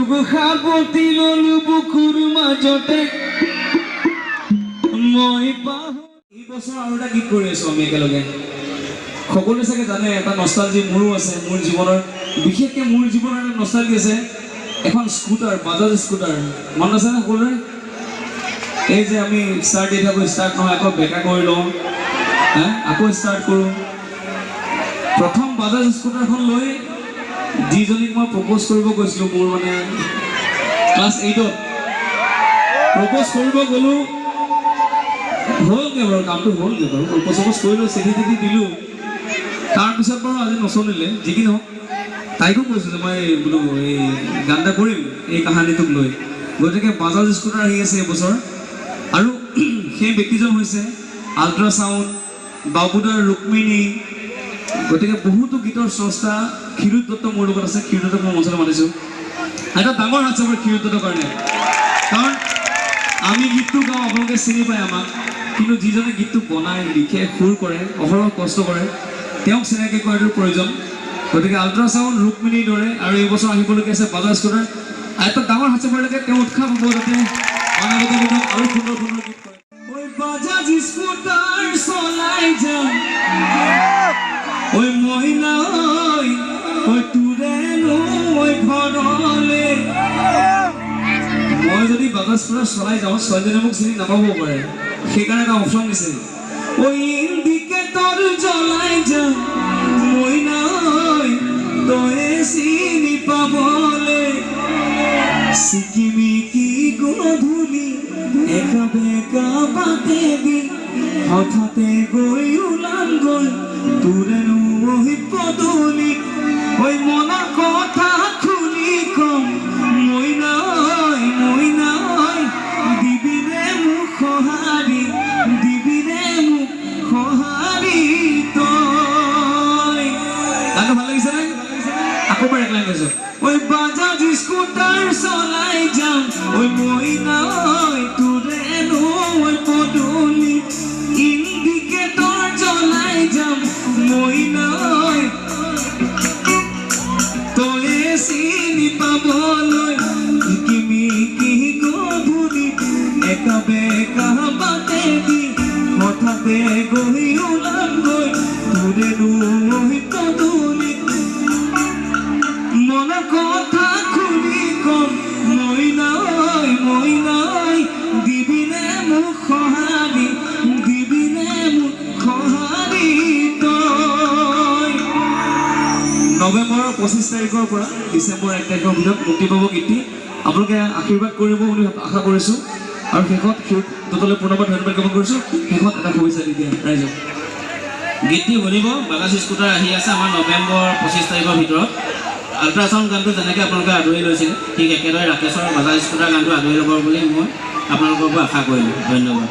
সাৱতি ললো বুকুৰ মাজতে মই এই বছৰ আৰু এটা গীত কৰি আছো আমি একেলগে সকলোৱে চাগে জানে এটা নষ্টালজি মোৰো আছে মোৰ জীৱনৰ বিশেষকৈ মোৰ জীৱনৰ এটা নষ্টালজি আছে এখন স্কুটাৰ বাজাজ স্কুটাৰ মনত আছে নে সকলোৰে এই যে আমি ষ্টাৰ্ট দি থাকোঁ ষ্টাৰ্ট নহয় আকৌ বেকা কৰি লওঁ আকৌ ষ্টাৰ্ট কৰোঁ প্ৰথম বাজাজ স্কুটাৰখন লৈ যিজনীক মই প্ৰপ'জ কৰিব গৈছিলোঁ মোৰ মানে ক্লাছ 8ত প্ৰপ'জ কৰিব গ'লোঁ হ'লগৈ বাৰু কামটো হ'লগৈ বাৰু প্ৰপ'জ কৰিলোঁ চিঠি চিঠি দিলোঁ তাৰপিছত বাৰু আজি নচলিলে যি কি নহওক তাইকো কৈছোঁ যে মই বোলো এই গান এটা কৰিম এই কাহানীটোক লৈ গতিকে বাজাজ স্কুটাৰ আহি আছে এইবছৰ আৰু সেই ব্যক্তিজন হৈছে আল্ট্ৰাছাউণ্ড বাবুদাৰ ৰুক্মিণী গতিকে বহুতো গীতৰ স্ৰষ্টা ক্ষীৰোদ দত্ত মোৰ লগত আছে ক্ষীৰোদ দত্তক মই মঞ্চলৈ মাতিছোঁ এটা ডাঙৰ হাত চাবৰ ক্ষীৰোদ দত্তৰ কাৰণে কাৰণ আমি গীতটো গাওঁ আপোনালোকে চিনি পায় আমাক কিন্তু যিজনে গীতটো বনায় লিখে সুৰ কৰে অহৰহ কষ্ট কৰে তেওঁক চিনাকি কৰাটোৰ প্ৰয়োজন গতিকে আল্ট্ৰাছাউণ্ড ৰুক্মিণীৰ দৰে আৰু এইবছৰ আহিবলগীয়া আছে বাজাজ স্কুটাৰ এটা ডাঙৰ হাত চাবলৈকে তেওঁ উৎসাহ পাব যাতে অনাগত দিনত আৰু সুন্দৰ সুন্দৰ গীত কৰে ঐ বাজাজ স্কুটাৰ চলাই যাম ঐ মহিলা ঐ তোৰেনো ঐ ঘৰলে মই যদি বাজাজ স্কুটাৰ চলাই যাওঁ ছোৱালীজনীয়ে মোক চিনি নাপাব পাৰে সেইকাৰণে এটা অপশ্যন দিছে ঐ ইণ্ডিকেটৰ জ্বলাই যাম মহিলা তই চিনি পাবলে চিকিমিকি গধূলি একা বেকা বাটে দি হঠাতে গৈ ওলালগৈ তোৰেনো ওহি পদূলি ঐ মনৰ কথা খুলি কম মই নাই দিবিনে মোক সঁহাৰি দিবিনে মোক সঁহাৰি তই গানটো ভাল লাগিছেনে আকৌ এবাৰ এক লাইন কৈছোঁ ঐ বাজাজ স্কুটাৰ চলাই যাম ঐ মই নাই তোৰেনো ঐ পদূলি ইণ্ডিকেটৰ জ্বলাই যাম মই নাই তই চিনি পাবলৈ কিমিকি গধূলি একা বেকা বাটে দি হঠাতে গৈ ওলালগৈ তোৰেনো ঐ পদূলি মনৰ কথা খুলি কম মই নাই দিবিনে মোক সঁহাৰি দিবিনে মোক সঁহাৰি তই নৱেম্বৰৰ 25 তাৰিখৰ পৰা ডিচেম্বৰ 1 তাৰিখৰ ভিতৰত মুক্তি পাব গীতটি আপোনালোকে আশীৰ্বাদ কৰিব বুলি আশা কৰিছোঁ আৰু শেষত ক্ষীৰোদ দত্তলৈ পুনৰবাৰ ধন্যবাদ জ্ঞাপন কৰিছোঁ শেষত এটা শুভেচ্ছা দি দিয়ে ৰাইজক গীতটি শুনিব বাজাজ স্কুটাৰ আহি আছে আমাৰ নৱেম্বৰ 25 তাৰিখৰ ভিতৰত আল্ট্ৰাছাউণ্ড গানটো যেনেকৈ আপোনালোকে আদৰি লৈছিলে ঠিক একেদৰে ৰাকেশৰ বাজাজ স্কুটাৰ গানটো আদৰি ল'ব বুলি মই আপোনালোকৰ পৰা আশা কৰিলোঁ ধন্যবাদ।